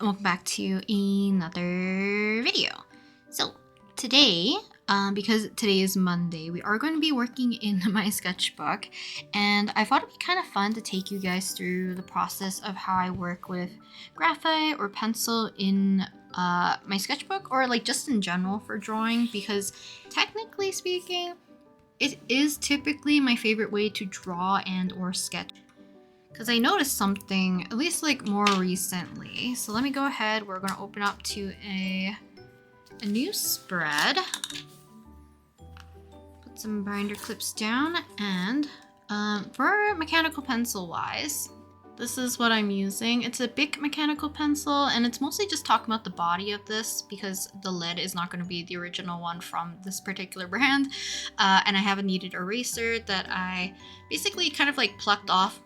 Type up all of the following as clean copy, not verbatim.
and welcome back to another video. So today, because today is Monday, we are going to be working in my sketchbook, and I thought it'd be kind of fun to take you guys through the process of how I work with graphite or pencil in my sketchbook, or like just in general for drawing, because technically speaking, it is typically my favorite way to draw and or sketch. Because I noticed something, at least like more recently. So let me go ahead. We're going to open up to a new spread. Put some binder clips down. And for mechanical pencil wise, this is what I'm using. It's a BIC Mechanical Pencil, and it's mostly just talking about the body of this because the lid is not going to be the original one from this particular brand. And I have a kneaded eraser that I basically kind of like plucked off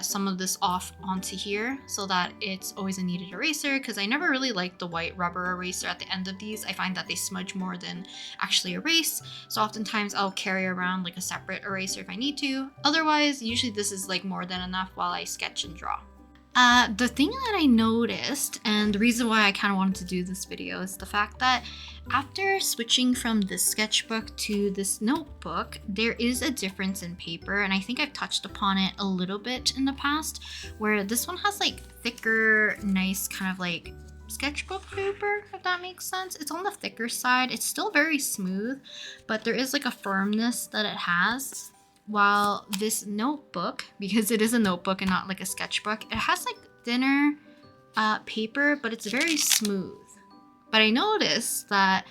some of this off onto here so that it's always a kneaded eraser, because I never really liked the white rubber eraser at the end of these. I find that they smudge more than actually erase, so oftentimes I'll carry around like a separate eraser if I need to. Otherwise, usually this is like more than enough while I sketch and draw. The thing that I noticed, and the reason why I kind of wanted to do this video, is the fact that after switching from this sketchbook to this notebook, there is a difference in paper, and I think I've touched upon it a little bit in the past, where this one has like thicker, nice kind of like sketchbook paper, if that makes sense. It's on the thicker side. It's still very smooth, but there is like a firmness that it has. While this notebook, because it is a notebook and not like a sketchbook, it has like thinner paper, but it's very smooth. But I noticed that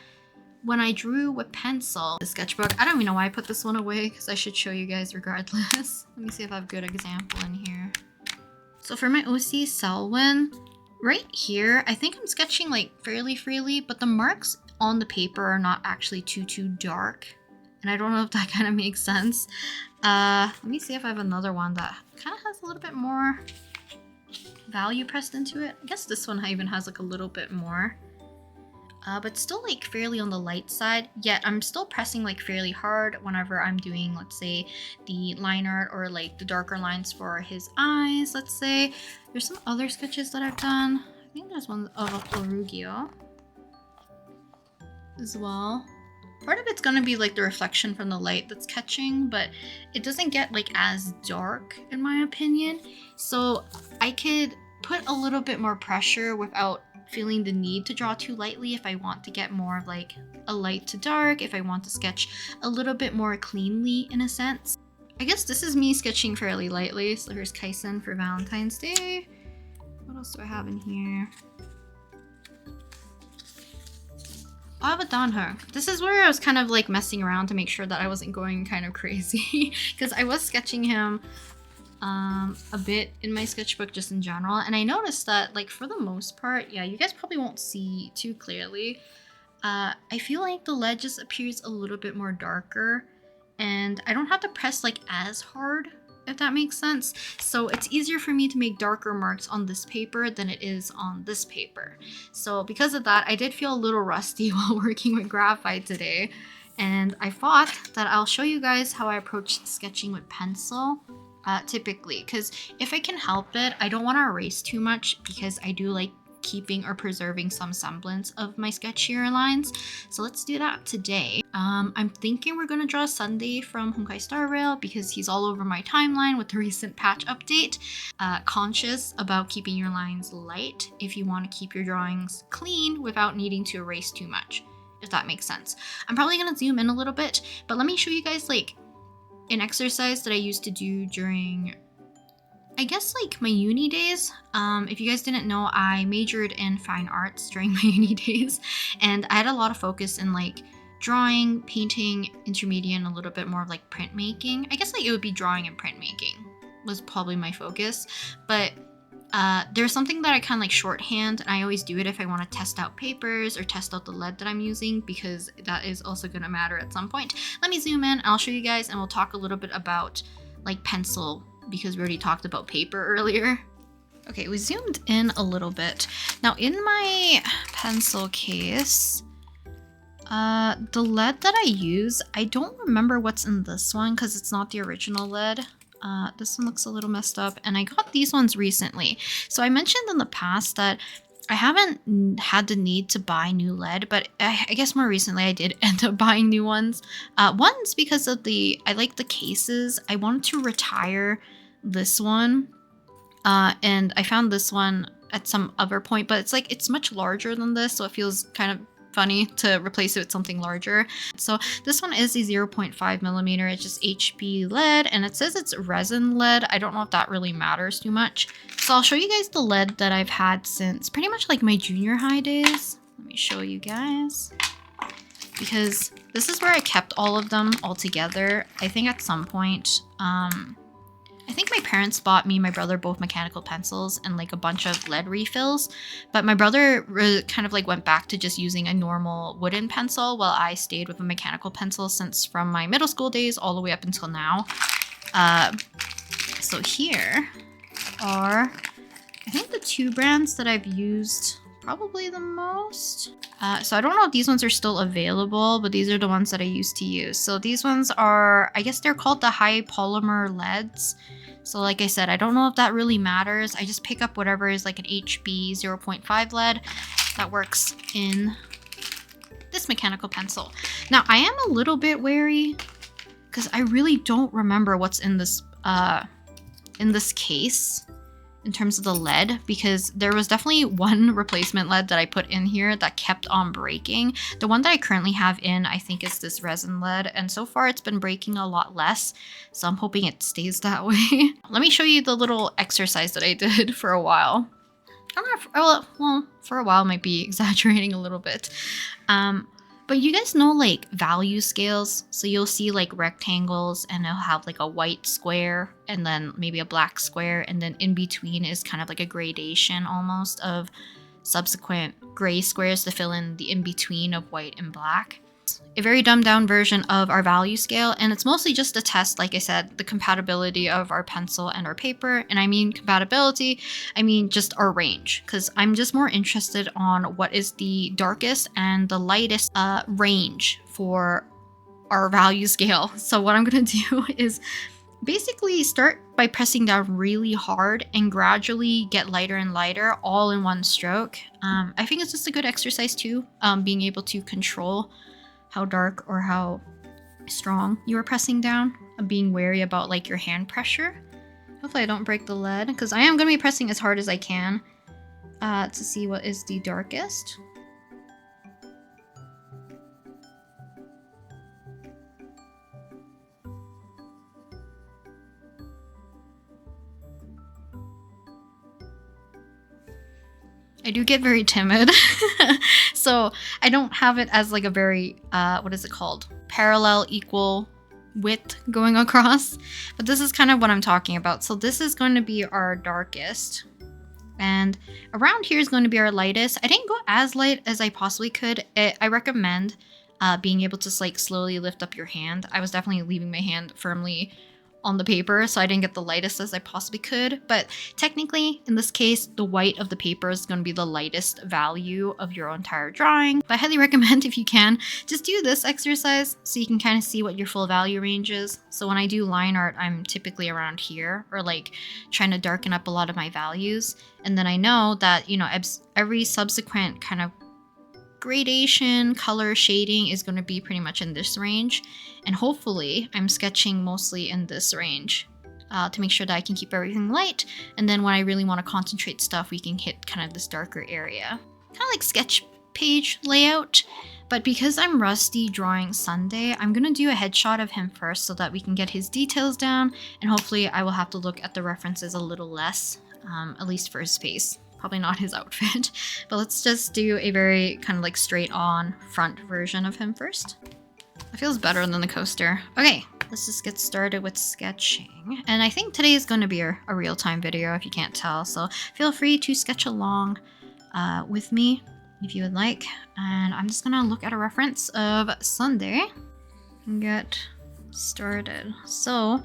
when I drew with pencil, the sketchbook, I don't even know why I put this one away because I should show you guys regardless. Let me see if I have a good example in here. So for my OC Selwyn, right here, I think I'm sketching like fairly freely, but the marks on the paper are not actually too dark. And I don't know if that kind of makes sense. Let me see if I have another one that kind of has a little bit more value pressed into it. I guess this one even has like a little bit more. But still like fairly on the light side. Yet I'm still pressing like fairly hard whenever I'm doing, let's say, the line art or like the darker lines for his eyes, let's say. There's some other sketches that I've done. I think there's one of a Florugio as well. Part of it's going to be like the reflection from the light that's catching, but it doesn't get like as dark in my opinion. So I could put a little bit more pressure without feeling the need to draw too lightly if I want to get more of like a light to dark, if I want to sketch a little bit more cleanly in a sense. I guess this is me sketching fairly lightly. So here's Kaisen for Valentine's Day. What else do I have in here? I have a Danho. This is where I was kind of like messing around to make sure that I wasn't going kind of crazy because I was sketching him a bit in my sketchbook just in general, and I noticed that like for the most part, yeah, you guys probably won't see too clearly. I feel like the lead just appears a little bit more darker, and I don't have to press like as hard, if that makes sense. So it's easier for me to make darker marks on this paper than it is on this paper. So because of that, I did feel a little rusty while working with graphite today. And I thought that I'll show you guys how I approach sketching with pencil typically. Because if I can help it, I don't want to erase too much because I do like keeping or preserving some semblance of my sketchier lines. So let's do that today. I'm thinking we're gonna draw Sunday from Honkai Star Rail because he's all over my timeline with the recent patch update. Conscious about keeping your lines light if you want to keep your drawings clean without needing to erase too much, if that makes sense. I'm probably gonna zoom in a little bit, but let me show you guys like an exercise that I used to do during, I guess, like my uni days. If you guys didn't know, I majored in fine arts during my uni days, and I had a lot of focus in like drawing, painting, intermediate, and a little bit more of like printmaking. I guess like it would be drawing and printmaking was probably my focus, but there's something that I kind of like shorthand, and I always do it if I want to test out papers or test out the lead that I'm using, because that is also going to matter at some point. Let me zoom in, I'll show you guys, and we'll talk a little bit about like pencil, because we already talked about paper earlier. Okay, we zoomed in a little bit. Now in my pencil case, the lead that I use, I don't remember what's in this one because it's not the original lead. This one looks a little messed up, and I got these ones recently. So I mentioned in the past that I haven't had the need to buy new lead, but I guess more recently I did end up buying new ones. One's because of I like the cases. I wanted to retire this one, and I found this one at some other point, but it's much larger than this, so it feels kind of funny to replace it with something larger. So this one is a 0.5 millimeter. It's just HB lead, and it says it's resin lead. I don't know if that really matters too much. So I'll show you guys the lead that I've had since pretty much like my junior high days. Let me show you guys, because this is where I kept all of them all together. I think at some point, I think my parents bought me and my brother both mechanical pencils and like a bunch of lead refills, but my brother kind of like went back to just using a normal wooden pencil while I stayed with a mechanical pencil since from my middle school days all the way up until now. So here are, I think, the two brands that I've used probably the most. So I don't know if these ones are still available, but these are the ones that I used to use. So these ones are, I guess they're called the high polymer leads. So like I said, I don't know if that really matters. I just pick up whatever is like an HB 0.5 lead that works in this mechanical pencil. Now I am a little bit wary because I really don't remember what's in this case in terms of the lead, because there was definitely one replacement lead that I put in here that kept on breaking. The one that I currently have in, I think, is this resin lead, and so far it's been breaking a lot less, so I'm hoping it stays that way. Let me show you the little exercise that I did for a while. I don't know if, well, for a while might be exaggerating a little bit. But you guys know like value scales? So you'll see like rectangles and it'll have like a white square and then maybe a black square, and then in between is kind of like a gradation almost of subsequent gray squares to fill in the in-between of white and black. A very dumbed down version of our value scale, and it's mostly just to test, like I said, the compatibility of our pencil and our paper. And I mean compatibility, I mean just our range, because I'm just more interested on what is the darkest and the lightest range for our value scale. So what I'm gonna do is basically start by pressing down really hard and gradually get lighter and lighter all in one stroke. I think it's just a good exercise too, being able to control how dark or how strong you are pressing down, being wary about like your hand pressure. Hopefully I don't break the lead, because I am going to be pressing as hard as I can to see what is the darkest. I do get very timid, so I don't have it as like a very, what is it called? Parallel equal width going across, but this is kind of what I'm talking about. So this is going to be our darkest, and around here is going to be our lightest. I didn't go as light as I possibly could. I recommend being able to like slowly lift up your hand. I was definitely leaving my hand firmly on the paper, so I didn't get the lightest as I possibly could, but technically in this case the white of the paper is going to be the lightest value of your entire drawing. But I highly recommend, if you can, just do this exercise so you can kind of see what your full value range is. So when I do line art, I'm typically around here, or like trying to darken up a lot of my values, and then I know that, you know, every subsequent kind of gradation, color, shading is going to be pretty much in this range, and hopefully I'm sketching mostly in this range to make sure that I can keep everything light, and then when I really want to concentrate stuff, we can hit kind of this darker area. Kind of like sketch page layout, but because I'm rusty drawing Sunday, I'm going to do a headshot of him first so that we can get his details down, and hopefully I will have to look at the references a little less, at least for his face. Probably not his outfit, but let's just do a very kind of like straight on front version of him first. It feels better than the coaster. Okay, let's just get started with sketching. And I think today is going to be a real-time video if you can't tell, so feel free to sketch along with me if you would like. And I'm just gonna look at a reference of Sunday and get started. So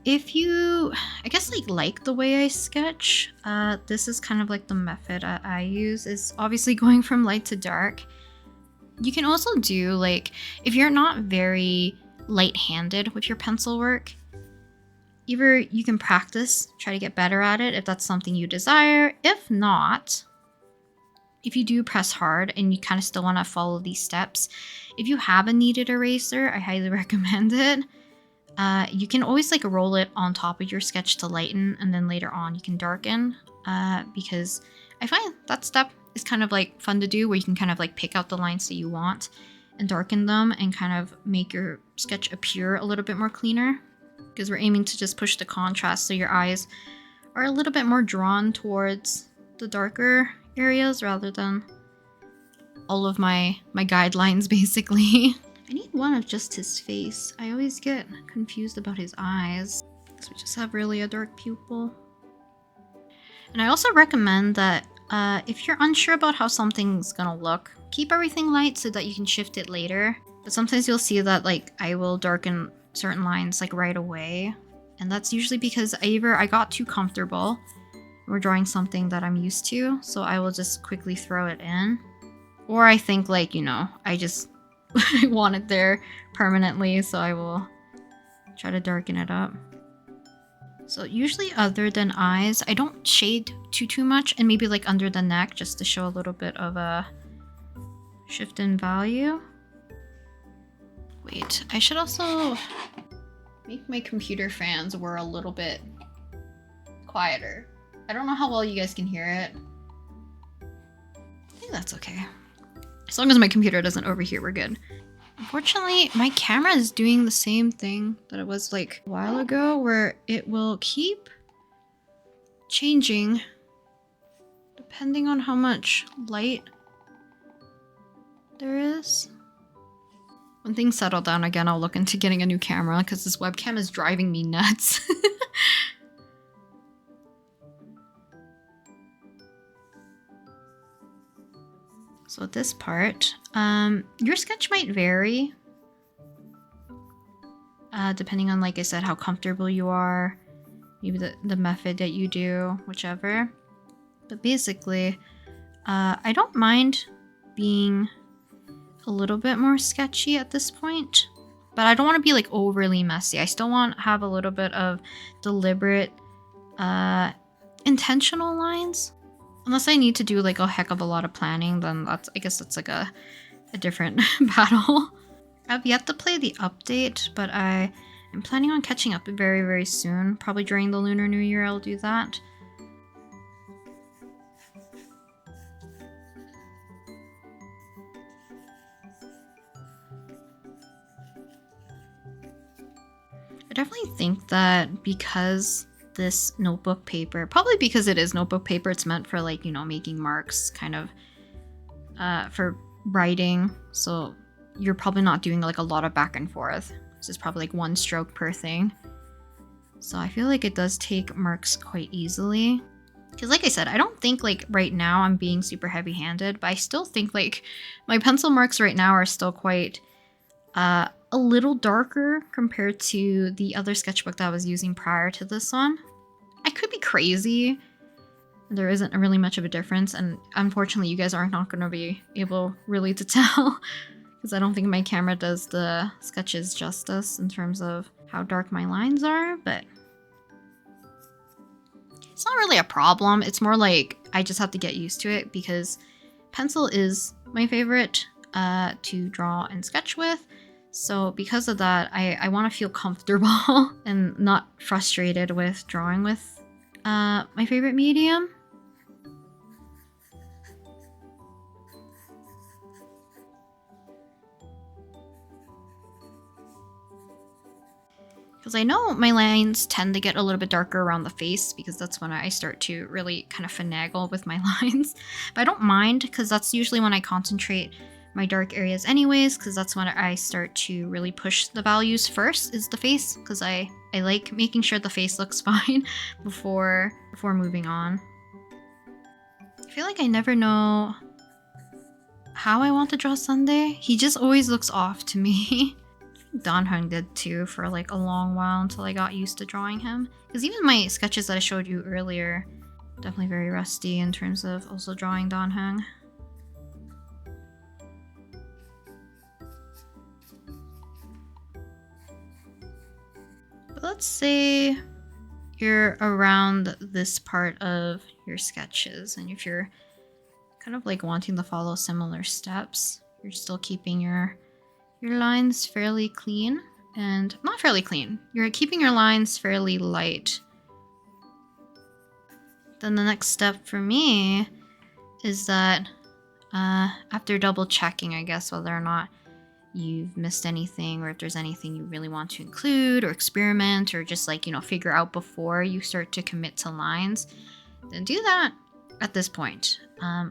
if you, I guess, like the way I sketch, this is kind of like the method I use, is obviously going from light to dark. You can also do, like, if you're not very light-handed with your pencil work, either you can practice, try to get better at it if that's something you desire. If not, if you do press hard and you kind of still want to follow these steps, if you have a kneaded eraser, I highly recommend it. You can always like roll it on top of your sketch to lighten, and then later on you can darken, because I find that step is kind of like fun to do, where you can kind of like pick out the lines that you want and darken them and kind of make your sketch appear a little bit more cleaner, because we're aiming to just push the contrast so your eyes are a little bit more drawn towards the darker areas rather than all of my guidelines basically. I need one of just his face. I always get confused about his eyes because we just have really a dark pupil. And I also recommend that if you're unsure about how something's gonna look, keep everything light so that you can shift it later. But sometimes you'll see that like I will darken certain lines like right away. And that's usually because either I got too comfortable or drawing something that I'm used to, so I will just quickly throw it in. Or I think like, you know, I just I want it there permanently, so I will try to darken it up. So usually other than eyes, I don't shade too much, and maybe like under the neck just to show a little bit of a shift in value. Wait, I should also make my computer fans were a little bit quieter. I don't know how well you guys can hear it. I think that's okay. As long as my computer doesn't overheat, we're good. Unfortunately, my camera is doing the same thing that it was like a while ago, where it will keep changing depending on how much light there is. When things settle down again, I'll look into getting a new camera because this webcam is driving me nuts. So this part, your sketch might vary depending on, like I said, how comfortable you are, maybe the method that you do, whichever. But basically, I don't mind being a little bit more sketchy at this point, but I don't want to be like overly messy. I still want to have a little bit of deliberate, intentional lines. Unless I need to do like a heck of a lot of planning, then I guess that's like a different battle. I've yet to play the update, but I am planning on catching up very, very soon. Probably during the Lunar New Year, I'll do that. I definitely think that because this notebook paper, probably because it is notebook paper, it's meant for like, you know, making marks, kind of for writing, so you're probably not doing like a lot of back and forth. This is probably like one stroke per thing, so I feel like it does take marks quite easily. Because like I said, I don't think like right now I'm being super heavy-handed, but I still think like my pencil marks right now are still quite a little darker compared to the other sketchbook that I was using prior to this one. I could be crazy. There isn't really much of a difference, and unfortunately you guys are not going to be able really to tell because I don't think my camera does the sketches justice in terms of how dark my lines are, but it's not really a problem. It's more like I just have to get used to it because pencil is my favorite to draw and sketch with. So because of that, I want to feel comfortable and not frustrated with drawing with my favorite medium. Because I know my lines tend to get a little bit darker around the face because that's when I start to really kind of finagle with my lines. But I don't mind because that's usually when I concentrate my dark areas anyways, because that's when I start to really push the values first, is the face, because I like making sure the face looks fine before moving on. I feel like I never know how I want to draw Sunday. He just always looks off to me. Don Hung did too for like a long while until I got used to drawing him. Because even my sketches that I showed you earlier, definitely very rusty in terms of also drawing Don Hung. But let's say here around this part of your sketches. And if you're kind of like wanting to follow similar steps, you're still keeping your lines fairly clean. And not fairly clean, you're keeping your lines fairly light. Then the next step for me is that after double checking, I guess, whether or not you've missed anything or if there's anything you really want to include or experiment or just like, you know, figure out before you start to commit to lines, then do that at this point.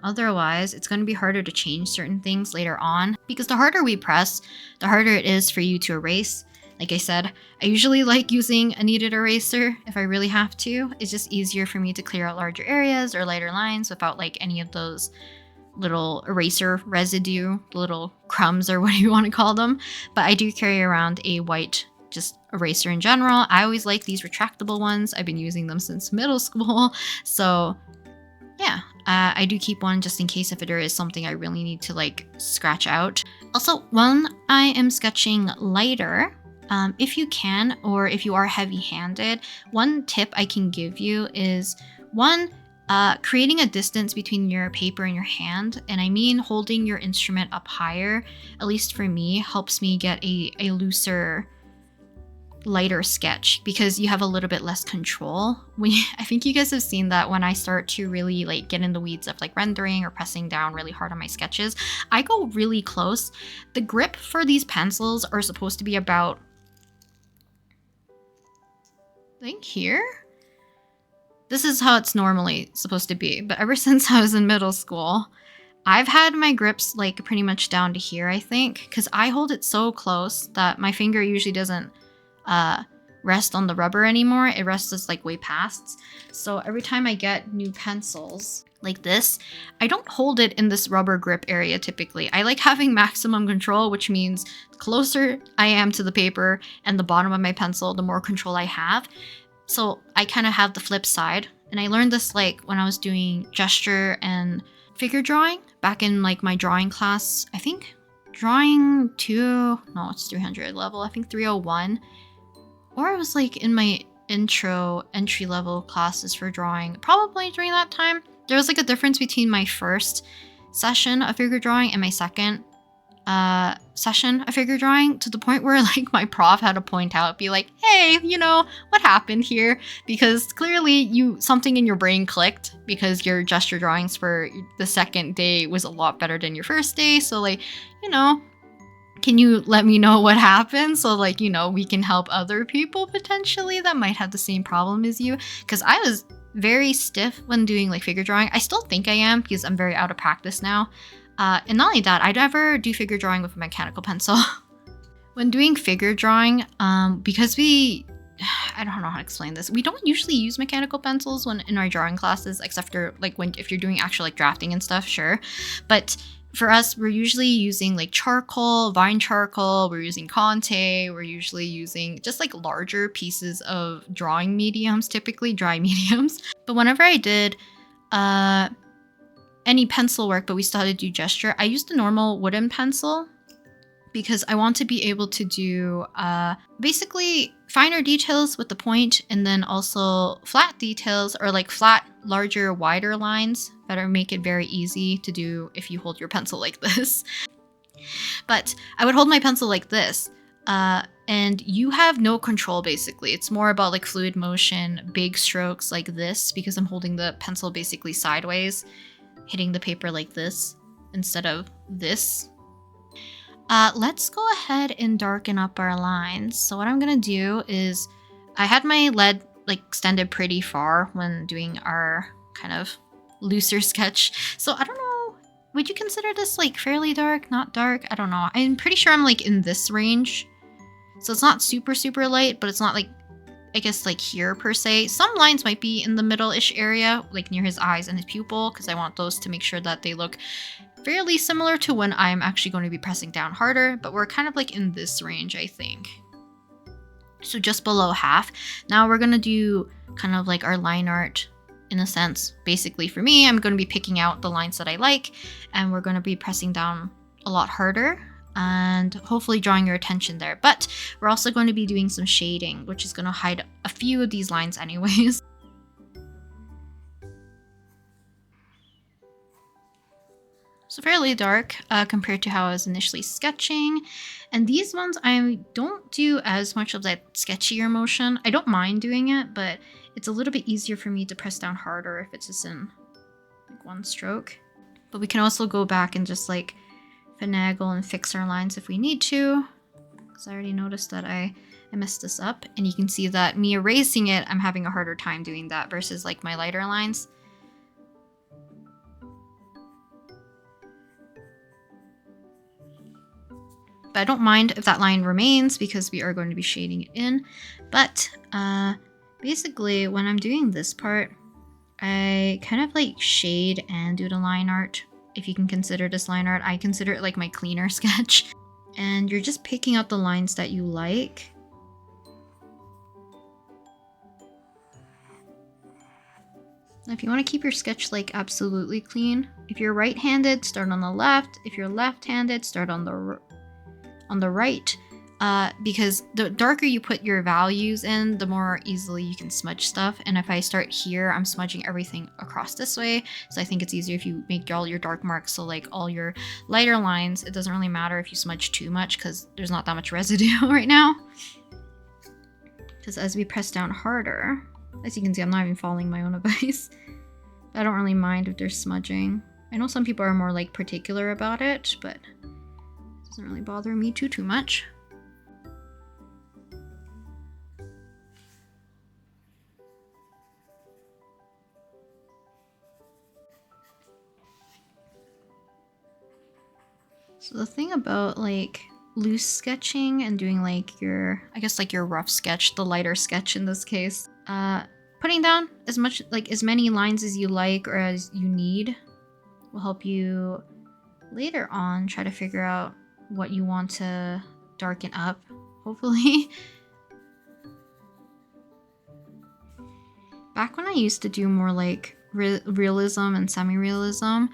Otherwise, it's going to be harder to change certain things later on, because the harder we press, the harder it is for you to erase. Like I said, I usually like using a kneaded eraser if I really have to. It's just easier for me to clear out larger areas or lighter lines without like any of those little eraser residue, little crumbs or what you want to call them. But I do carry around a white just eraser in general. I always like these retractable ones. I've been using them since middle school. So yeah, I do keep one just in case if there is something I really need to like scratch out. Also, when I am sketching lighter, if you can, or if you are heavy-handed, one tip I can give you is creating a distance between your paper and your hand. And I mean holding your instrument up higher, at least for me, helps me get a looser, lighter sketch, because you have a little bit less control. I think you guys have seen that when I start to really like get in the weeds of like rendering or pressing down really hard on my sketches, I go really close. The grip for these pencils are supposed to be about, I think here? This is how it's normally supposed to be, but ever since I was in middle school, I've had my grips like pretty much down to here, I think, because I hold it so close that my finger usually doesn't rest on the rubber anymore. It rests like way past. So every time I get new pencils like this, I don't hold it in this rubber grip area typically. I like having maximum control, which means the closer I am to the paper and the bottom of my pencil, the more control I have. So I kind of have the flip side. And I learned this like when I was doing gesture and figure drawing back in like my drawing class. I think drawing 2, no, it's 300 level. I think 301. Or it was like in my entry level classes for drawing, probably during that time. There was like a difference between my first session of figure drawing and my second session of figure drawing, to the point where like my prof had to point out, be like, hey, you know, what happened here? Because clearly something in your brain clicked, because your gesture drawings for the second day was a lot better than your first day. So like, you know, can you let me know what happened? So like, you know, we can help other people potentially that might have the same problem as you. Because I was very stiff when doing like figure drawing. I still think I am, because I'm very out of practice now. And not only that, I'd never do figure drawing with a mechanical pencil. When doing figure drawing, because I don't know how to explain this. We don't usually use mechanical pencils when in our drawing classes, except for like if you're doing actual like drafting and stuff, sure. But for us, we're usually using like charcoal, vine charcoal, we're using Conte, we're usually using just like larger pieces of drawing mediums, typically dry mediums. But whenever I did any pencil work, but we still had to do gesture, I used the normal wooden pencil, because I want to be able to do basically finer details with the point, and then also flat details, or like flat, larger, wider lines that make it very easy to do if you hold your pencil like this. But I would hold my pencil like this, and you have no control basically. It's more about like fluid motion, big strokes like this, because I'm holding the pencil basically sideways, hitting the paper like this instead of this. Let's go ahead and darken up our lines. So what I'm gonna do is, I had my lead like extended pretty far when doing our kind of looser sketch. So I don't know, would you consider this like fairly dark, not dark? I don't know. I'm pretty sure I'm like in this range. So it's not super, super light, but it's not like, I guess like here per se. Some lines might be in the middle-ish area, like near his eyes and his pupil, because I want those to make sure that they look fairly similar to when I'm actually going to be pressing down harder, but we're kind of like in this range, I think. So just below half. Now we're going to do kind of like our line art in a sense. Basically for me, I'm going to be picking out the lines that I like, and we're going to be pressing down a lot harder. and hopefully drawing your attention there. But we're also going to be doing some shading, which is going to hide a few of these lines anyways. So fairly dark compared to how I was initially sketching. And these ones, I don't do as much of that sketchier motion. I don't mind doing it, but it's a little bit easier for me to press down harder if it's just in like one stroke. But we can also go back and just like finagle and fix our lines if we need to. Because I already noticed that I messed this up. And you can see that me erasing it, I'm having a harder time doing that versus like my lighter lines. But I don't mind if that line remains because we are going to be shading it in. But basically when I'm doing this part, I kind of like shade and do the line art. If you can consider this line art, I consider it like my cleaner sketch. And you're just picking out the lines that you like. If you want to keep your sketch like absolutely clean, if you're right-handed, start on the left. If you're left-handed, start on the right, because the darker you put your values in, the more easily you can smudge stuff. And if I start here, I'm smudging everything across this way. So I think it's easier if you make all your dark marks. So like all your lighter lines, it doesn't really matter if you smudge too much because there's not that much residue right now. Because as we press down harder, as you can see, I'm not even following my own advice. I don't really mind if there's smudging. I know some people are more like particular about it, but doesn't really bother me too much. So the thing about like loose sketching and doing like your, I guess like your rough sketch, the lighter sketch in this case, putting down as many lines as you like or as you need will help you later on try to figure out what you want to darken up, hopefully. Back when I used to do more like realism and semi-realism,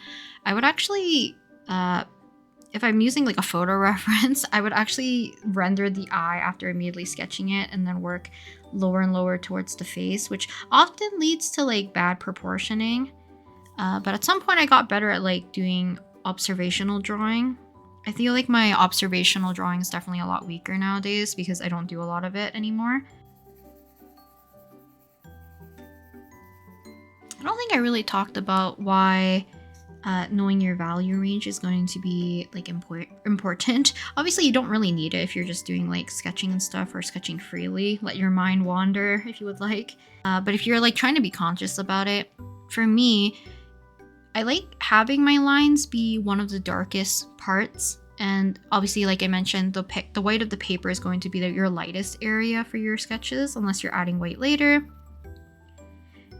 I would actually, if I'm using like a photo reference, I would actually render the eye after immediately sketching it and then work lower and lower towards the face, which often leads to like bad proportioning. But at some point I got better at like doing observational drawing. I feel like my observational drawing is definitely a lot weaker nowadays because I don't do a lot of it anymore. I don't think I really talked about why knowing your value range is going to be like important. Obviously you don't really need it if you're just doing like sketching and stuff or sketching freely. Let your mind wander if you would like. But if you're like trying to be conscious about it, for me, I like having my lines be one of the darkest parts. And obviously, like I mentioned, the white of the paper is going to be your lightest area for your sketches, unless you're adding white later.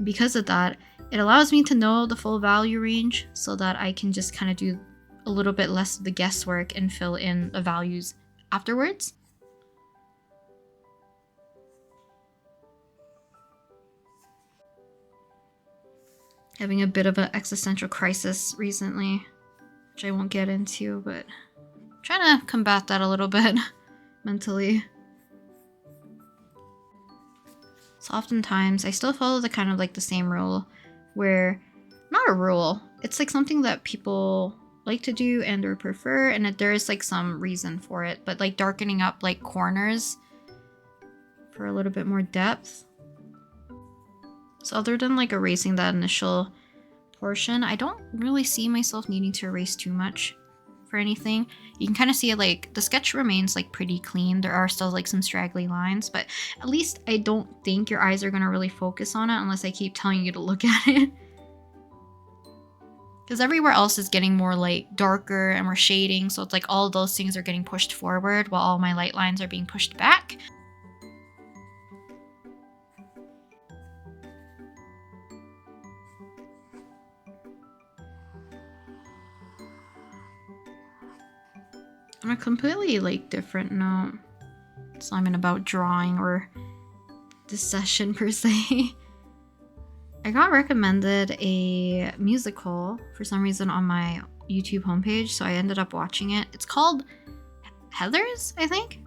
Because of that, it allows me to know the full value range so that I can just kind of do a little bit less of the guesswork and fill in the values afterwards. Having a bit of an existential crisis recently, which I won't get into, but I'm trying to combat that a little bit mentally. So oftentimes I still follow the kind of like the same rule where, not a rule, it's like something that people like to do and or prefer, and that there is like some reason for it, but like darkening up like corners for a little bit more depth. So other than like erasing that initial portion, I don't really see myself needing to erase too much for anything. You can kind of see it, like the sketch remains like pretty clean. There are still like some straggly lines, but at least I don't think your eyes are going to really focus on it unless I keep telling you to look at it. Because everywhere else is getting more like darker and more shading, so it's like all those things are getting pushed forward while all my light lines are being pushed back. On a completely like different note, it's not even about drawing or this session per se. I got recommended a musical for some reason on my YouTube homepage, so I ended up watching it. It's called Heathers, I think.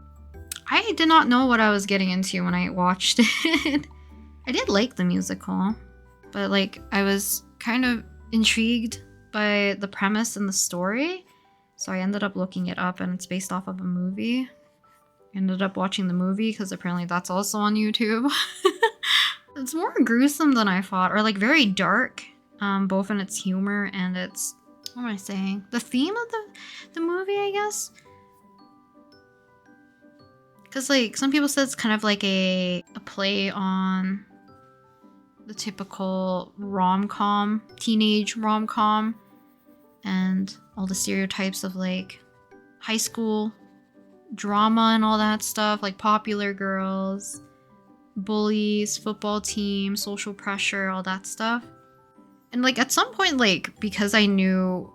I did not know what I was getting into when I watched it. I did like the musical, but like I was kind of intrigued by the premise and the story, so I ended up looking it up, and it's based off of a movie. Ended up watching the movie because apparently that's also on YouTube. It's more gruesome than I thought, or like very dark, both in its humor and its, what am I saying? The theme of the movie, I guess. Because like some people said it's kind of like a play on the typical rom-com, teenage rom-com, and all the stereotypes of like high school drama and all that stuff, like popular girls, bullies, football team, social pressure, all that stuff. And like at some point, like because I knew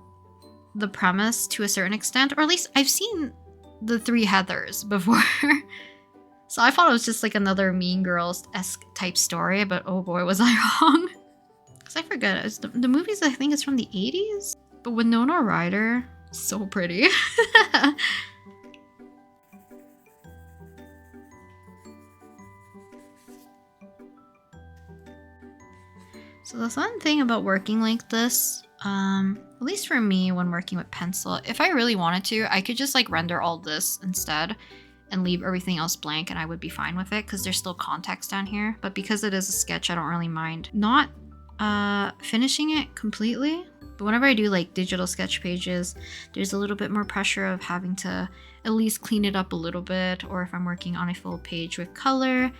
the premise to a certain extent, or at least I've seen the three Heathers before. So I thought it was just like another Mean Girls-esque type story, but oh boy, was I wrong. Because I forget, it was the movies, I think, is from the 80s. But Winona Ryder, so pretty. So the fun thing about working like this, at least for me when working with pencil, if I really wanted to, I could just like render all this instead and leave everything else blank and I would be fine with it because there's still context down here. But because it is a sketch, I don't really mind not finishing it completely. But whenever I do like digital sketch pages, there's a little bit more pressure of having to at least clean it up a little bit. Or if I'm working on a full page with color,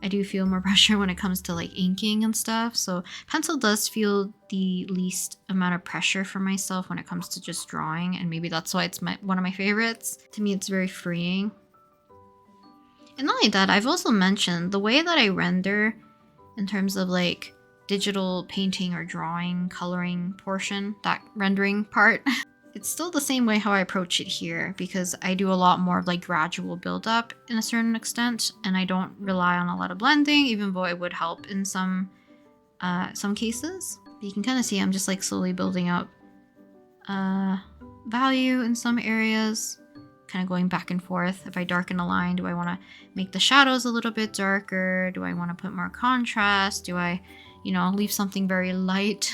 I do feel more pressure when it comes to like inking and stuff. So pencil does feel the least amount of pressure for myself when it comes to just drawing. And maybe that's why it's one of my favorites. To me, it's very freeing. And not only that, I've also mentioned the way that I render in terms of like digital painting or drawing, coloring portion, that rendering part. It's still the same way how I approach it here because I do a lot more of like gradual build up in a certain extent, and I don't rely on a lot of blending, even though it would help in some cases. But you can kind of see I'm just like slowly building up value in some areas, kind of going back and forth. If I darken a line, do I want to make the shadows a little bit darker? Do I want to put more contrast? Do I, you know, leave something very light?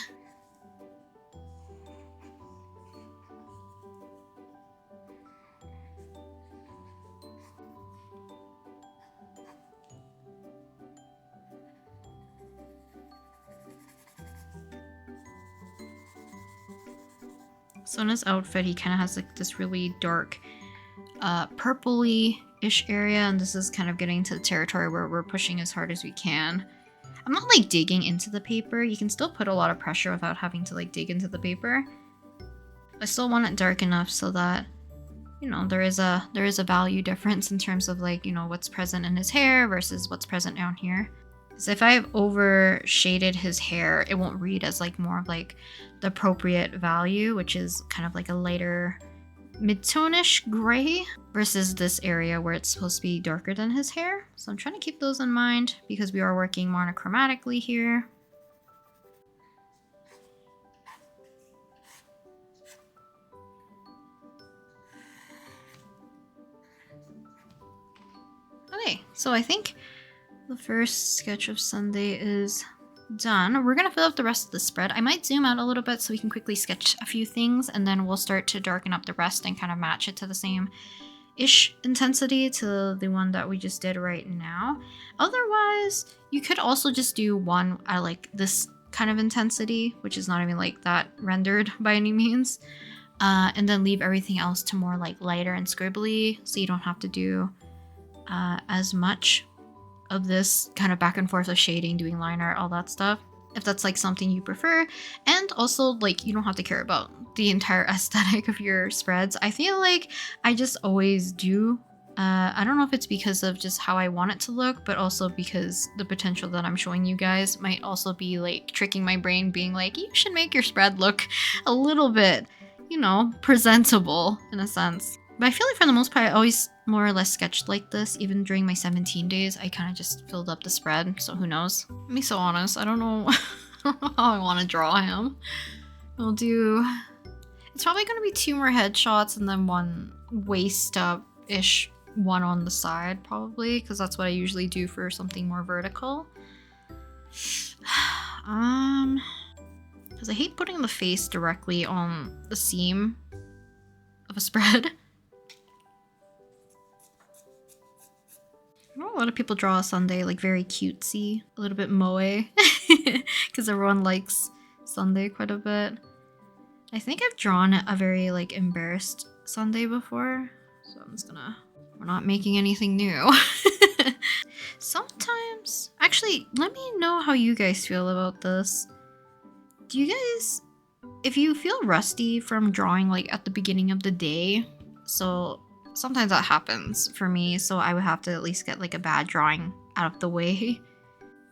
So in his outfit, he kind of has like this really dark purpley-ish area, and this is kind of getting into the territory where we're pushing as hard as we can. I'm not like digging into the paper. You can still put a lot of pressure without having to like dig into the paper. I still want it dark enough so that, you know, there is a value difference in terms of like, you know, what's present in his hair versus what's present down here. So if I've over shaded his hair, it won't read as like more of like the appropriate value, which is kind of like a lighter mid-tone-ish gray versus this area where it's supposed to be darker than his hair. So I'm trying to keep those in mind because we are working monochromatically here. Okay, so I think the first sketch of Sunday is done. We're gonna fill up the rest of the spread. I might zoom out a little bit so we can quickly sketch a few things, and then we'll start to darken up the rest and kind of match it to the same-ish intensity to the one that we just did right now. Otherwise, you could also just do one at like this kind of intensity, which is not even like that rendered by any means, and then leave everything else to more like lighter and scribbly, so you don't have to do as much of this kind of back and forth of shading, doing line art, all that stuff, if that's like something you prefer. And also, like, you don't have to care about the entire aesthetic of your spreads. I feel like I just always do. I don't know if it's because of just how I want it to look, but also because the potential that I'm showing you guys might also be like tricking my brain, being like, you should make your spread look a little bit, you know, presentable in a sense. But I feel like for the most part, I always more or less sketched like this. Even during my 17 days, I kind of just filled up the spread, so who knows? Let me be so honest, I don't know, I don't know how I want to draw him. It's probably going to be 2 more headshots and then 1 waist up ish one on the side probably, because that's what I usually do for something more vertical. Because I hate putting the face directly on the seam of a spread. I know a lot of people draw a sundae like very cutesy, a little bit moe, because everyone likes sundae quite a bit. I think I've drawn a very like embarrassed sundae before, so I'm just gonna... We're not making anything new. Sometimes... Actually, let me know how you guys feel about this. Do you guys... If you feel rusty from drawing like at the beginning of the day, so sometimes that happens for me, so I would have to at least get like a bad drawing out of the way.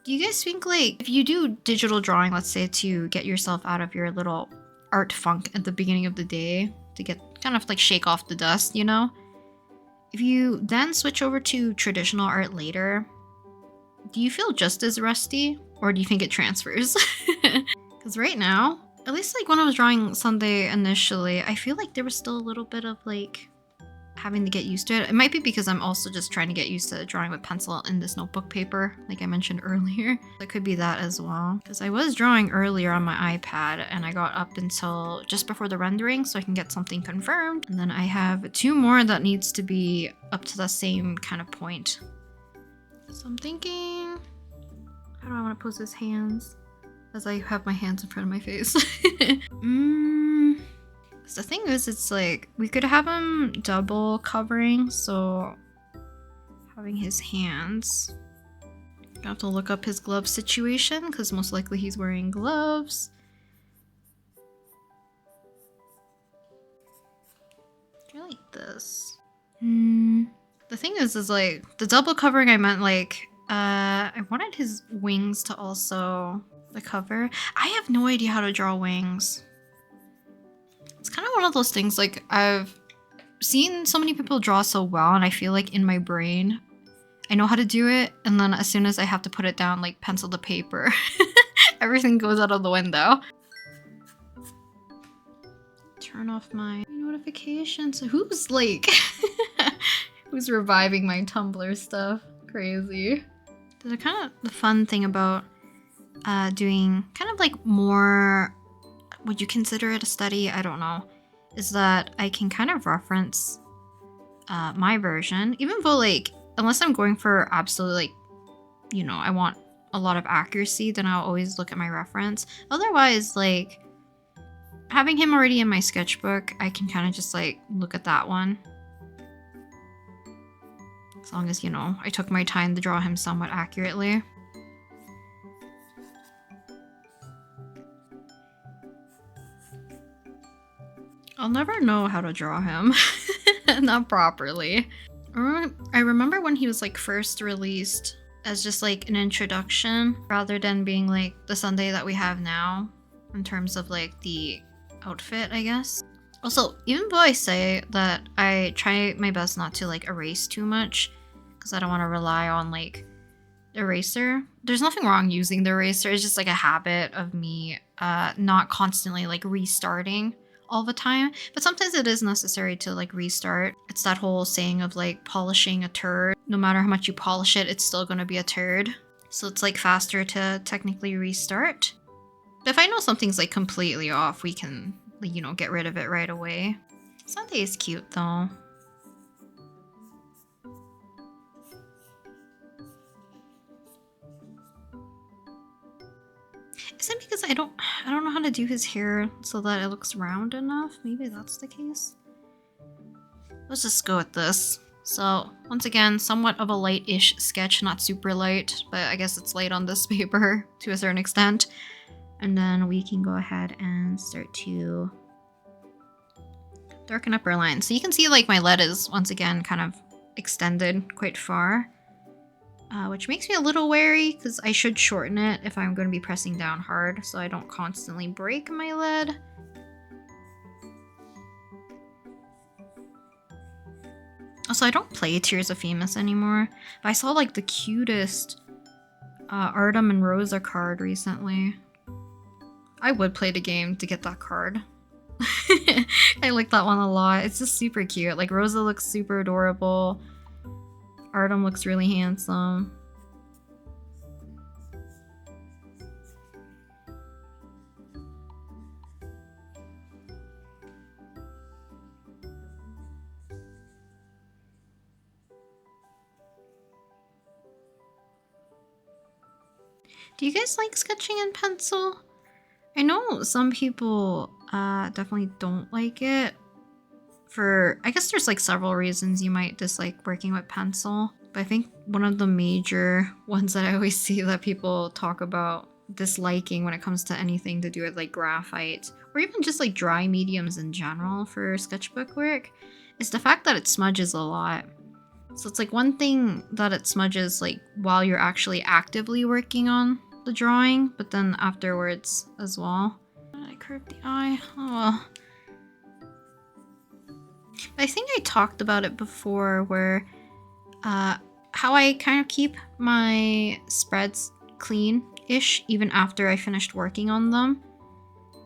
Do you guys think like if you do digital drawing, let's say to get yourself out of your little art funk at the beginning of the day, to get kind of like shake off the dust, you know? If you then switch over to traditional art later, do you feel just as rusty, or do you think it transfers? Because right now, at least like when I was drawing sundae initially, I feel like there was still a little bit of like having to get used to it. It might be because I'm also just trying to get used to drawing with pencil in this notebook paper, like I mentioned earlier. It could be that as well. Because I was drawing earlier on my iPad and I got up until just before the rendering so I can get something confirmed. And then I have 2 more that needs to be up to the same kind of point. So I'm thinking, how do I want to pose his hands? As I have my hands in front of my face. The thing is, it's like, we could have him double covering, so having his hands. I have to look up his glove situation, because most likely he's wearing gloves. I like this. The thing is like, the double covering I meant like, I wanted his wings to also the cover. I have no idea how to draw wings. It's kind of one of those things, like, I've seen so many people draw so well, and I feel like in my brain, I know how to do it, and then as soon as I have to put it down, like, pencil to paper, everything goes out of the window. Turn off my notifications. Who's, like, who's reviving my Tumblr stuff? Crazy. The kind of the fun thing about doing kind of like more... would you consider it a study? I don't know. Is that I can kind of reference my version, even though like, unless I'm going for absolutely like, you know, I want a lot of accuracy, then I'll always look at my reference. Otherwise, like, having him already in my sketchbook, I can kind of just like look at that one. As long as, you know, I took my time to draw him somewhat accurately. I'll never know how to draw him. Not properly. I remember when he was like first released as just like an introduction rather than being like the sundae that we have now in terms of like the outfit, I guess. Also, even though I say that I try my best not to like erase too much because I don't want to rely on like eraser, there's nothing wrong using the eraser. It's just like a habit of me not constantly like restarting all the time, but sometimes it is necessary to like restart. It's that whole saying of like polishing a turd. No matter how much you polish it, it's still gonna be a turd. So it's like faster to technically restart. But if I know something's like completely off, we can, you know, get rid of it right away. Sundae is cute though. Is it because I don't know how to do his hair so that it looks round enough? Maybe that's the case. Let's just go with this. So once again, somewhat of a light-ish sketch, not super light, but I guess it's light on this paper to a certain extent. And then we can go ahead and start to darken up our line. So you can see like my lead is once again kind of extended quite far. Which makes me a little wary because I should shorten it if I'm going to be pressing down hard so I don't constantly break my lead. Also, I don't play Tears of Femus anymore, but I saw like the cutest Artem and Rosa card recently. I would play the game to get that card. I like that one a lot. It's just super cute. Like Rosa looks super adorable. Artem looks really handsome. Do you guys like sketching in pencil? I know some people definitely don't like it. I guess there's like several reasons you might dislike working with pencil. But I think one of the major ones that I always see that people talk about disliking when it comes to anything to do with like graphite or even just like dry mediums in general for sketchbook work is the fact that it smudges a lot. So it's like one thing that it smudges like while you're actually actively working on the drawing, but then afterwards as well. I curved the eye. Oh well. I think I talked about it before where how I kind of keep my spreads clean-ish even after I finished working on them.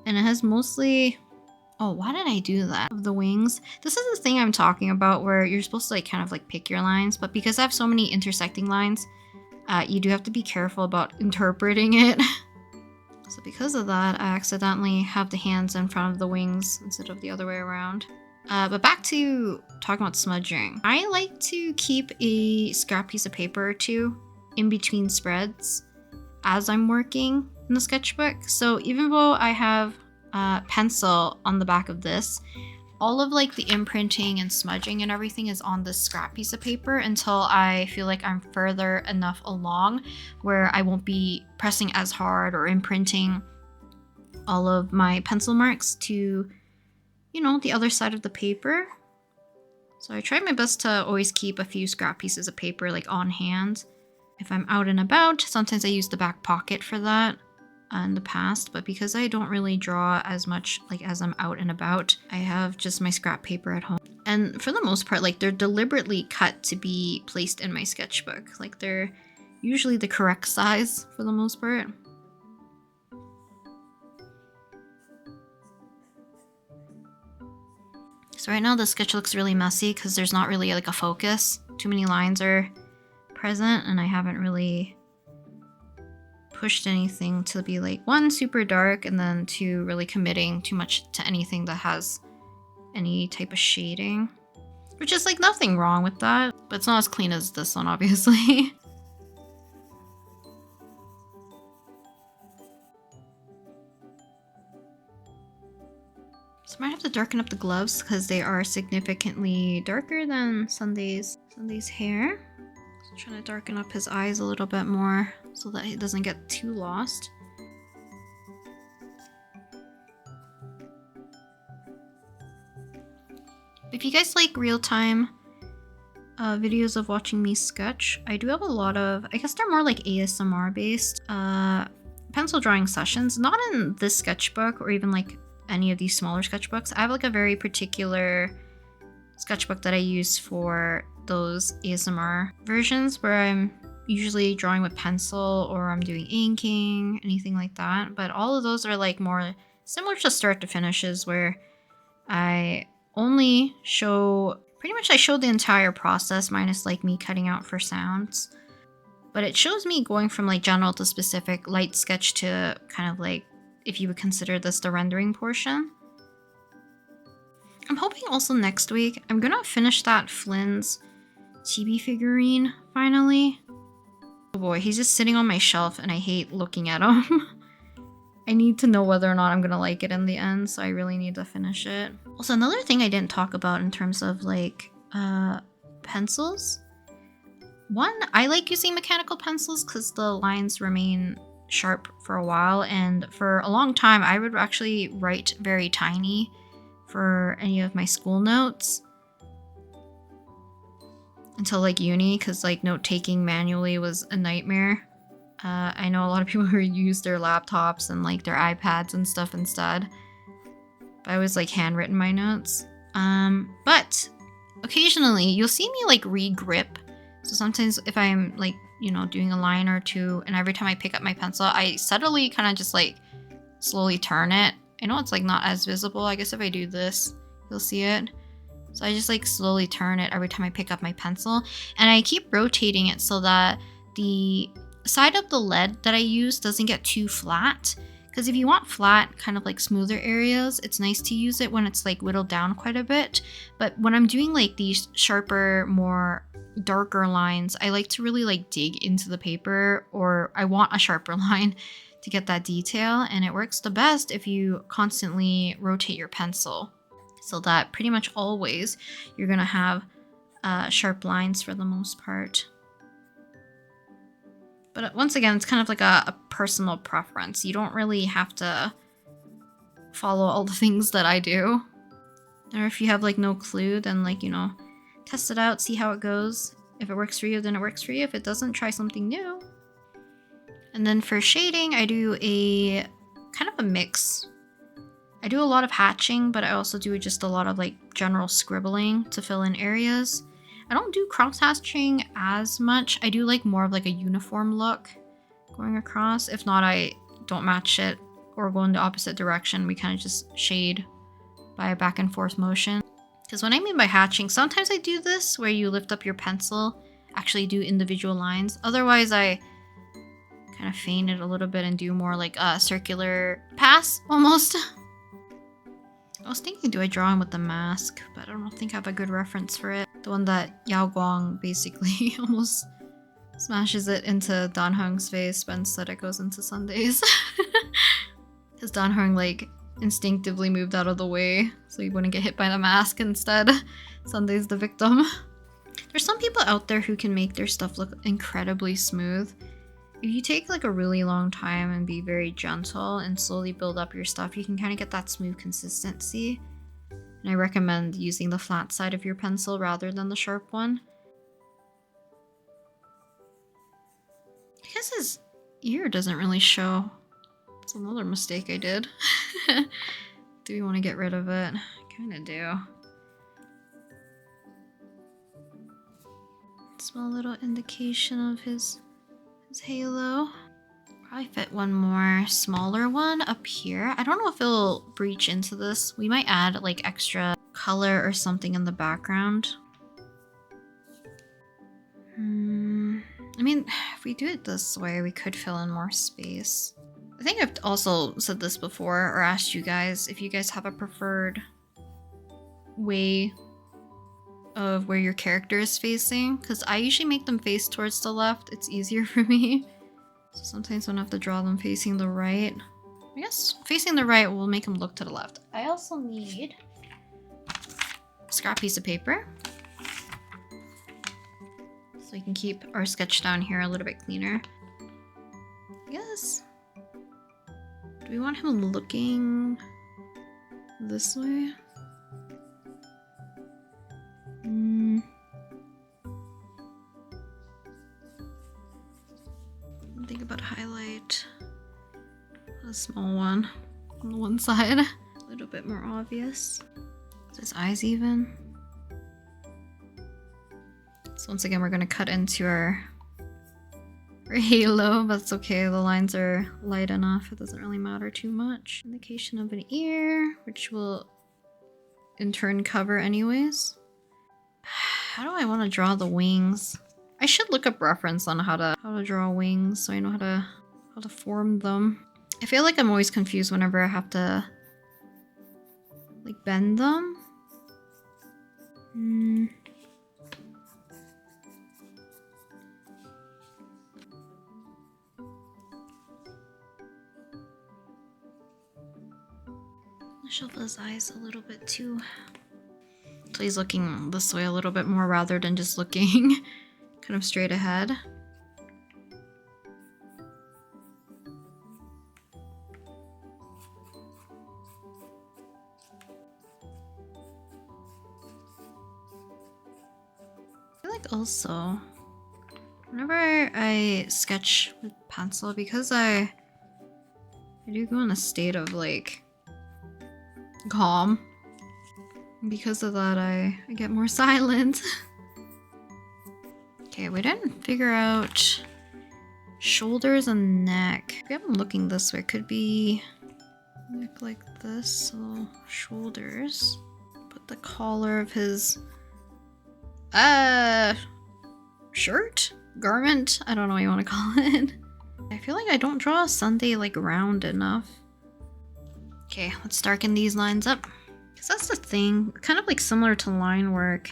And it has mostly... Oh, why did I do that? Of the wings. This is the thing I'm talking about where you're supposed to like kind of like pick your lines, but because I have so many intersecting lines, you do have to be careful about interpreting it. So because of that, I accidentally have the hands in front of the wings instead of the other way around. But back to talking about smudging. I like to keep a scrap piece of paper or two in between spreads as I'm working in the sketchbook. So even though I have pencil on the back of this, all of like the imprinting and smudging and everything is on this scrap piece of paper until I feel like I'm further enough along where I won't be pressing as hard or imprinting all of my pencil marks to, you know, the other side of the paper. So I try my best to always keep a few scrap pieces of paper like on hand. If I'm out and about, sometimes I use the back pocket for that in the past, but because I don't really draw as much like as I'm out and about, I have just my scrap paper at home. And for the most part, like they're deliberately cut to be placed in my sketchbook. Like they're usually the correct size for the most part. So right now the sketch looks really messy because there's not really like a focus. Too many lines are present and I haven't really pushed anything to be like one, super dark, and then two, really committing too much to anything that has any type of shading. Which is like nothing wrong with that, but it's not as clean as this one, obviously. So I might have to darken up the gloves because they are significantly darker than Sunday's hair. So trying to darken up his eyes a little bit more so that he doesn't get too lost. If you guys like real-time videos of watching me sketch, I do have a lot of, I guess they're more like ASMR based pencil drawing sessions. Not in this sketchbook or even like any of these smaller sketchbooks. I have like a very particular sketchbook that I use for those ASMR versions where I'm usually drawing with pencil or I'm doing inking, anything like that. But all of those are like more similar to start to finishes where I only show, pretty much I show the entire process minus like me cutting out for sounds. But it shows me going from like general to specific light sketch to kind of like, if you would consider this the rendering portion. I'm hoping also next week I'm gonna finish that Flynn's chibi figurine finally. Oh boy, he's just sitting on my shelf and I hate looking at him. I need to know whether or not I'm gonna like it in the end, so I really need to finish it. Also, another thing I didn't talk about in terms of like pencils. One, I like using mechanical pencils because the lines remain sharp for a while, and for a long time I would actually write very tiny for any of my school notes until like uni, because like note taking manually was a nightmare. I know a lot of people who use their laptops and like their iPads and stuff instead, but I always like handwritten my notes. But occasionally you'll see me like re-grip. So sometimes if I'm like, you know, doing a line or two, and every time I pick up my pencil, I subtly kind of just like slowly turn it I know it's like not as visible. I guess if I do this, you'll see it. So I just like slowly turn it every time I pick up my pencil. And I keep rotating it so that the side of the lead that I use doesn't get too flat. Because if you want flat, kind of like smoother areas, it's nice to use it when it's like whittled down quite a bit. But when I'm doing like these sharper, more darker lines, I like to really like dig into the paper, or I want a sharper line to get that detail. And it works the best if you constantly rotate your pencil so that pretty much always you're gonna have sharp lines for the most part. But once again, it's kind of like a personal preference. You don't really have to follow all the things that I do. Or if you have like no clue, then like, you know, test it out, see how it goes. If it works for you, then it works for you. If it doesn't, try something new. And then for shading, I do a kind of a mix. I do a lot of hatching, but I also do just a lot of like general scribbling to fill in areas. I don't do cross hatching as much. I do like more of like a uniform look going across. If not, I don't match it or go in the opposite direction. We kind of just shade by a back and forth motion. Because what I mean by hatching, sometimes I do this where you lift up your pencil, actually do individual lines. Otherwise, I kind of feign it a little bit and do more like a circular pass almost. I was thinking, do I draw him with the mask? But I don't think I have a good reference for it. The one that Yao Guang basically almost smashes it into Dan Heng's face, but instead it goes into Sunday's. Because Dan Heng like instinctively moved out of the way so he wouldn't get hit by the mask instead. Sunday's the victim. There's some people out there who can make their stuff look incredibly smooth. If you take like a really long time and be very gentle and slowly build up your stuff, you can kind of get that smooth consistency. And I recommend using the flat side of your pencil rather than the sharp one. I guess his ear doesn't really show. It's another mistake I did. Do we want to get rid of it? I kind of do. Small little indication of his halo. Probably fit one more smaller one up here. I don't know if it'll breach into this. We might add like extra color or something in the background. I mean, if we do it this way, we could fill in more space. I think I've also said this before or asked you guys if you guys have a preferred way of where your character is facing, because I usually make them face towards the left. It's easier for me. So sometimes I don't have to draw them facing the right. I guess facing the right will make them look to the left. I also need a scrap piece of paper so we can keep our sketch down here a little bit cleaner. Yes. Do we want him looking this way? Think about highlight a small one on the one side, a little bit more obvious. Is his eyes even? So once again, we're gonna cut into our halo. That's okay, the lines are light enough. It doesn't really matter too much. Indication of an ear, which will in turn cover anyways. How do I want to draw the wings? I should look up reference on how to draw wings so I know how to form them. I feel like I'm always confused whenever I have to like bend them. I'll shuffle his eyes a little bit too. So he's looking this way a little bit more rather than just looking kind of straight ahead. I feel like also, whenever I sketch with pencil, because I do go in a state of like calm. Because of that, I get more silent. Okay, we didn't figure out shoulders and neck. If I'm looking this way, it could be Look like this, little shoulders. Put the collar of his shirt? Garment? I don't know what you want to call it. I feel like I don't draw a Sunday like round enough. Okay, let's darken these lines up. Because that's the thing, kind of like similar to line work.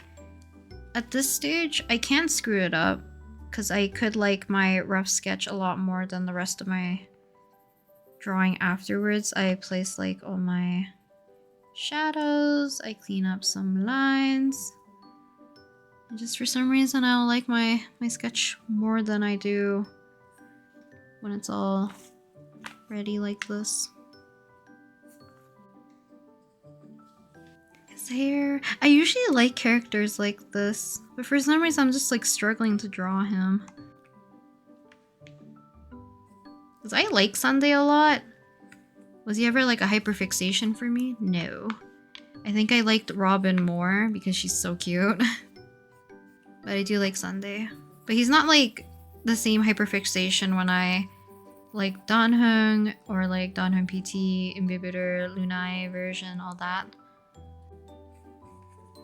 At this stage, I can screw it up because I could like my rough sketch a lot more than the rest of my drawing afterwards. I place like all my shadows, I clean up some lines. And just for some reason, I like my sketch more than I do when it's all ready like this. His hair. I usually like characters like this, but for some reason I'm just like struggling to draw him. Because I like Sunday a lot. Was he ever like a hyperfixation for me? No. I think I liked Robin more because she's so cute. But I do like Sunday. But he's not like the same hyperfixation when I like Danhung or like Danhung PT, Imbibitor, Lunai version, all that.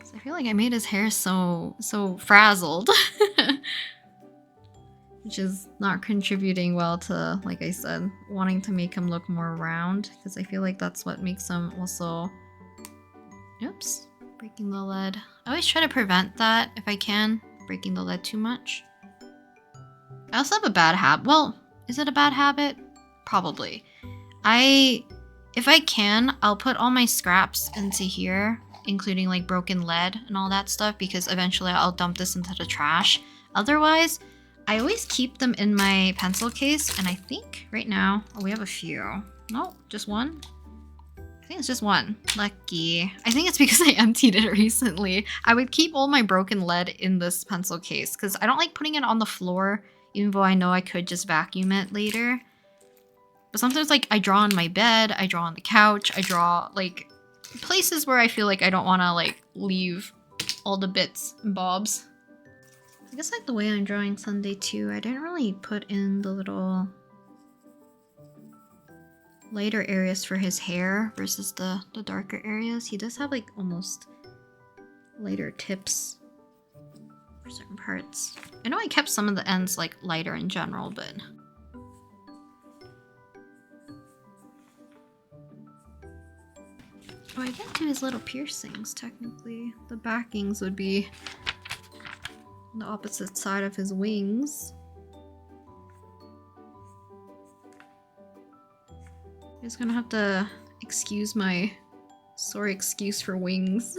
So I feel like I made his hair so frazzled. Which is not contributing well to, like I said, wanting to make him look more round. Because I feel like that's what makes him also... Oops. Breaking the lead. I always try to prevent that if I can. Breaking the lead too much. I also have a bad habit. Well, is it a bad habit? Probably. If I can, I'll put all my scraps into here, including like broken lead and all that stuff, because eventually I'll dump this into the trash. Otherwise, I always keep them in my pencil case, and I think right now, oh, we have a few. No, just one? I think it's just one. Lucky. I think it's because I emptied it recently. I would keep all my broken lead in this pencil case, because I don't like putting it on the floor, even though I know I could just vacuum it later. But sometimes, like, I draw on my bed, I draw on the couch, I draw, like, places where I feel like I don't want to, like, leave all the bits and bobs. I guess like the way I'm drawing Sunday too, I didn't really put in the little lighter areas for his hair versus the darker areas. He does have like almost lighter tips for certain parts. I know I kept some of the ends like lighter in general, but... Oh, I didn't do his little piercings technically. The backings would be the opposite side of his wings. I'm just gonna have to excuse my excuse for wings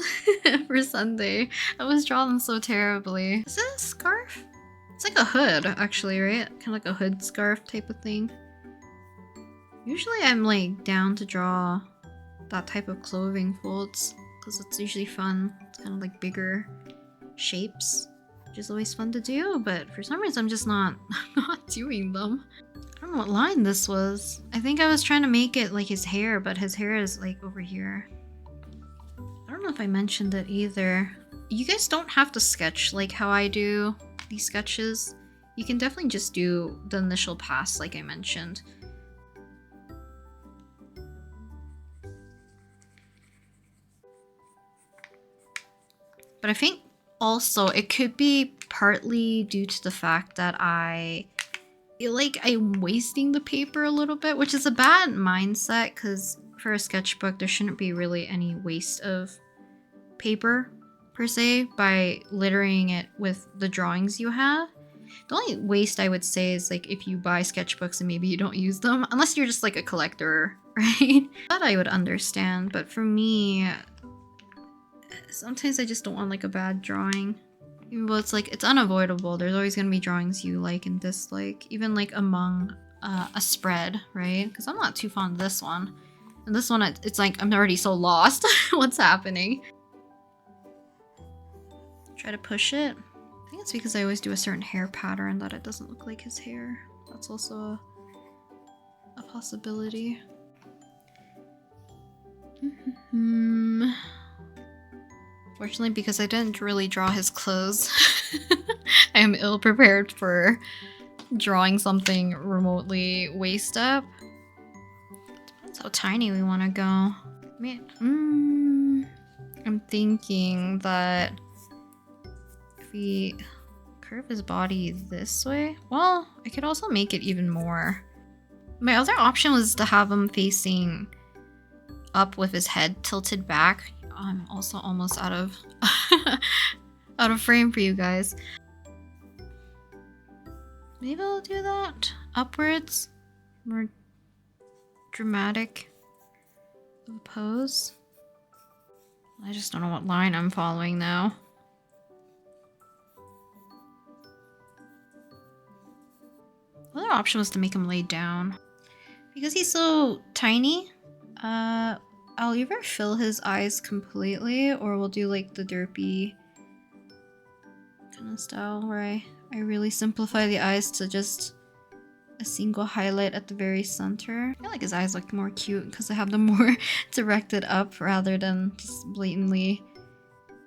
for Sunday. I always draw them so terribly. Is it a scarf? It's like a hood, actually, right? Kind of like a hood scarf type of thing. Usually I'm like down to draw that type of clothing folds because it's usually fun. It's kind of like bigger shapes, which is always fun to do, but for some reason I'm just not doing them. I don't know what line this was. I think I was trying to make it like his hair, but his hair is like over here. I don't know if I mentioned it either. You guys don't have to sketch like how I do these sketches. You can definitely just do the initial pass like I mentioned. But I think also it could be partly due to the fact that I feel like I'm wasting the paper a little bit, which is a bad mindset because for a sketchbook there shouldn't be really any waste of paper per se by littering it with the drawings you have. The only waste I would say is like if you buy sketchbooks and maybe you don't use them, unless you're just like a collector, right? That I would understand, but for me, sometimes I just don't want like a bad drawing. Even though it's like, it's unavoidable. There's always gonna be drawings you like and dislike, even like among a spread, right? Because I'm not too fond of this one. And this one, it's like, I'm already so lost. What's happening? Try to push it. I think it's because I always do a certain hair pattern that it doesn't look like his hair. That's also a possibility. Fortunately, because I didn't really draw his clothes, I am ill prepared for drawing something remotely waist up. That's how tiny we want to go. I'm thinking that if we curve his body this way, well, I could also make it even more. My other option was to have him facing up with his head tilted back. I'm also almost out of out of frame for you guys. Maybe I'll do that upwards, more dramatic of a pose. I just don't know what line I'm following now. The other option was to make him lay down. Because he's so tiny, I'll either fill his eyes completely or we'll do like the derpy kind of style where I really simplify the eyes to just a single highlight at the very center. I feel like his eyes look more cute because I have them more directed up rather than just blatantly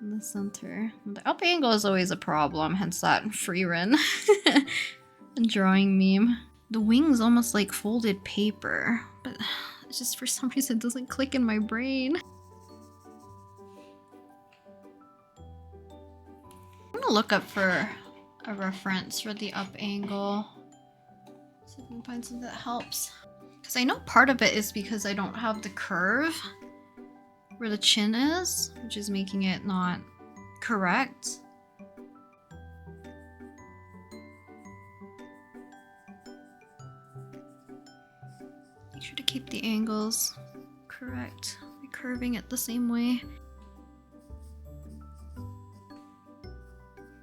in the center. The up angle is always a problem, hence that free run and drawing meme. The wing's almost like folded paper, but it's just for some reason it doesn't click in my brain. I'm gonna look up for a reference for the up angle. See if I can find something that helps. Because I know part of it is because I don't have the curve where the chin is, which is making it not correct. Make sure to keep the angles correct by curving it the same way.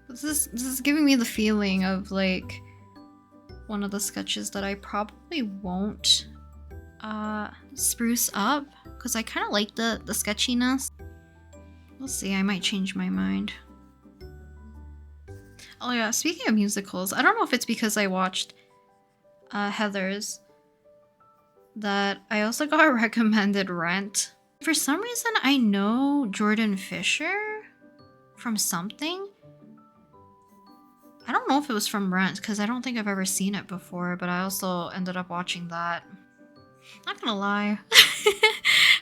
This is giving me the feeling of like one of the sketches that I probably won't spruce up because I kind of like the sketchiness. We'll see, I might change my mind. Oh yeah, speaking of musicals, I don't know if it's because I watched Heather's that I also got recommended Rent. For some reason, I know Jordan Fisher from something. I don't know if it was from Rent because I don't think I've ever seen it before, but I also ended up watching that. Not gonna lie.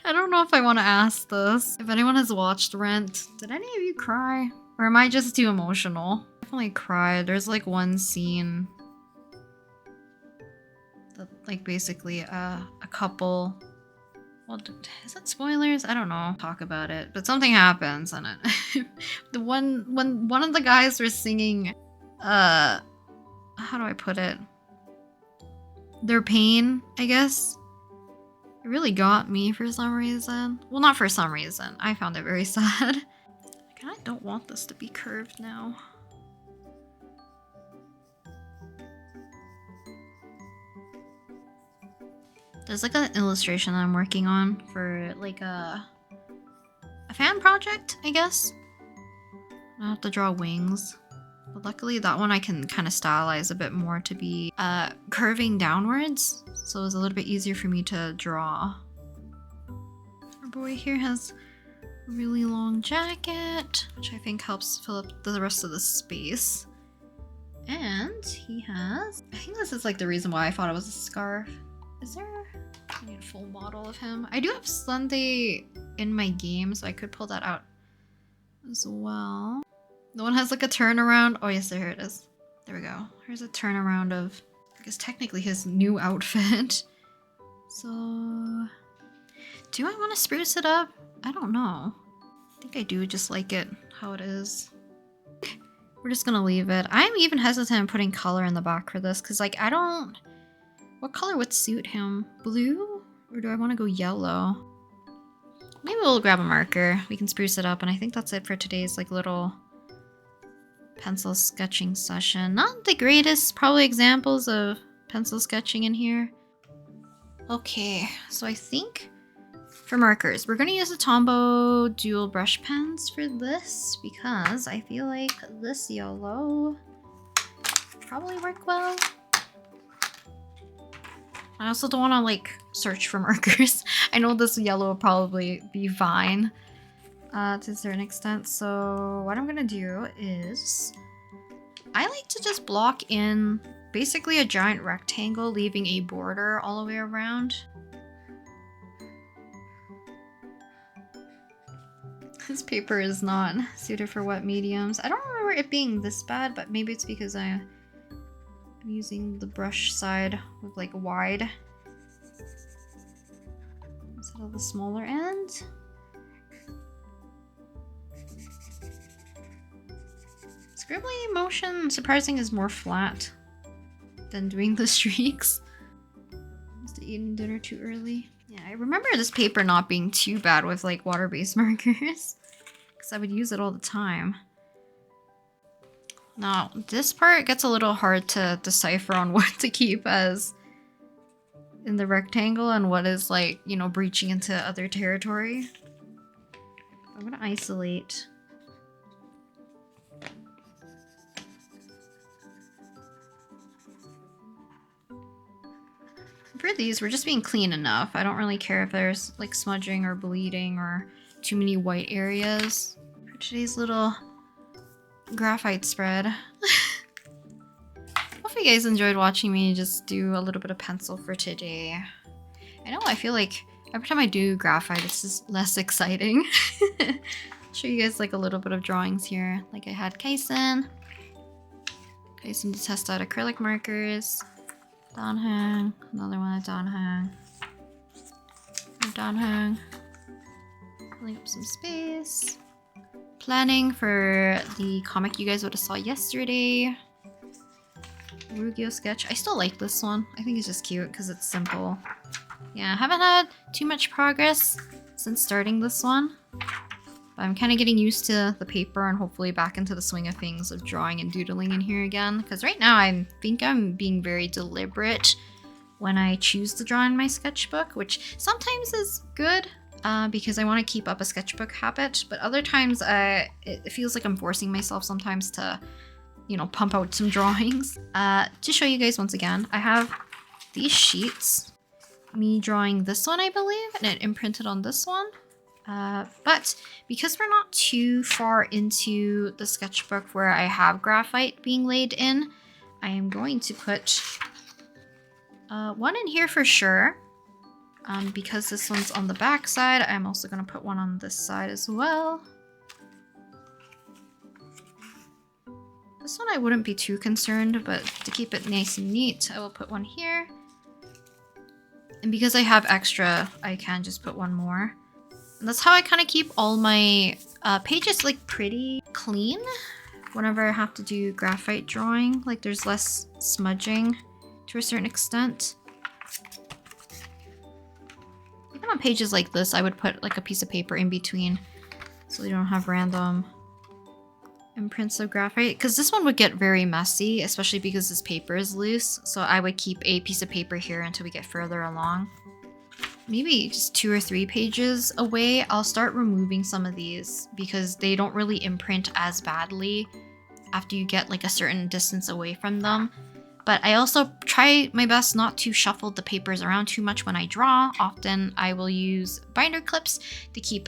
I don't know if I want to ask this. If anyone has watched Rent, did any of you cry? Or am I just too emotional? I definitely cried. There's like one scene that like basically a couple, well, is that spoilers? I don't know. Talk about it, but something happens and it when one of the guys was singing how do I put it? Their pain, I guess. It really got me for some reason. Well, not for some reason. I found it very sad. I kinda don't want this to be curved now. There's like an illustration that I'm working on for like a fan project, I guess. I have to draw wings. But luckily that one I can kind of stylize a bit more to be curving downwards. So it's a little bit easier for me to draw. Our boy here has a really long jacket, which I think helps fill up the rest of the space. And he has, I think this is like the reason why I thought it was a scarf. Is there, I need a full model of him. I do have Sunday in my game, so I could pull that out as well. The one has like a turnaround. Oh yes, there it is. There we go. Here's a turnaround of, I guess technically his new outfit. So, do I want to spruce it up? I don't know. I think I do just like it how it is. We're just gonna leave it. I'm even hesitant in putting color in the back for this because like I don't, what color would suit him? Blue? Or do I want to go yellow? Maybe we'll grab a marker. We can spruce it up and I think that's it for today's like little pencil sketching session. Not the greatest probably examples of pencil sketching in here. Okay, so I think for markers, we're gonna use the Tombow dual brush pens for this because I feel like this yellow probably work well. I also don't want to like search for markers. I know this yellow will probably be fine to a certain extent. So what I'm gonna do is I like to just block in basically a giant rectangle, leaving a border all the way around. This paper is not suited for wet mediums. I don't remember it being this bad, but maybe it's because I'm using the brush side with like wide instead of the smaller end. Scribbly motion, surprising, is more flat than doing the streaks. Must have eaten dinner too early. Yeah, I remember this paper not being too bad with like water-based markers, because I would use it all the time. Now, this part gets a little hard to decipher on what to keep as in the rectangle and what is like, you know, breaching into other territory. I'm gonna isolate. For these, we're just being clean enough. I don't really care if there's like smudging or bleeding or too many white areas. For today's little graphite spread. Hope you guys enjoyed watching me just do a little bit of pencil for today. I know I feel like every time I do graphite, it's just less exciting. Show you guys like a little bit of drawings here. Like I had Kaisen to test out acrylic markers. Downhang, another one at downhang. Downhang. Filling up some space. Planning for the comic you guys would have saw yesterday. Yu-Gi-Oh sketch. I still like this one. I think it's just cute because it's simple. Yeah, I haven't had too much progress since starting this one. But I'm kind of getting used to the paper and hopefully back into the swing of things of drawing and doodling in here again. Because right now I think I'm being very deliberate when I choose to draw in my sketchbook, which sometimes is good because I want to keep up a sketchbook habit. But other times it feels like I'm forcing myself sometimes to, you know, pump out some drawings. To show you guys once again, I have these sheets. Me drawing this one, I believe, and it imprinted on this one. But because we're not too far into the sketchbook where I have graphite being laid in, I am going to put one in here for sure. Because this one's on the back side, I'm also going to put one on this side as well. This one I wouldn't be too concerned, but to keep it nice and neat, I will put one here. And because I have extra, I can just put one more. And that's how I kind of keep all my pages like pretty clean whenever I have to do graphite drawing. Like there's less smudging to a certain extent. Even on pages like this, I would put like a piece of paper in between so you don't have random imprints of graphite. Because this one would get very messy, especially because this paper is loose. So I would keep a piece of paper here until we get further along. Maybe just 2 or 3 pages away, I'll start removing some of these because they don't really imprint as badly after you get like a certain distance away from them. But I also try my best not to shuffle the papers around too much when I draw. Often I will use binder clips to keep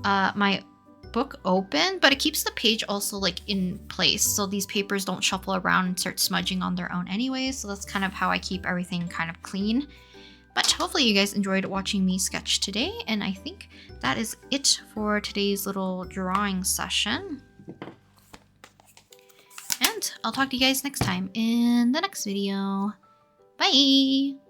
my book open, but it keeps the page also like in place so these papers don't shuffle around and start smudging on their own anyway. So that's kind of how I keep everything kind of clean. But hopefully you guys enjoyed watching me sketch today, and I think that is it for today's little drawing session. And I'll talk to you guys next time in the next video. Bye!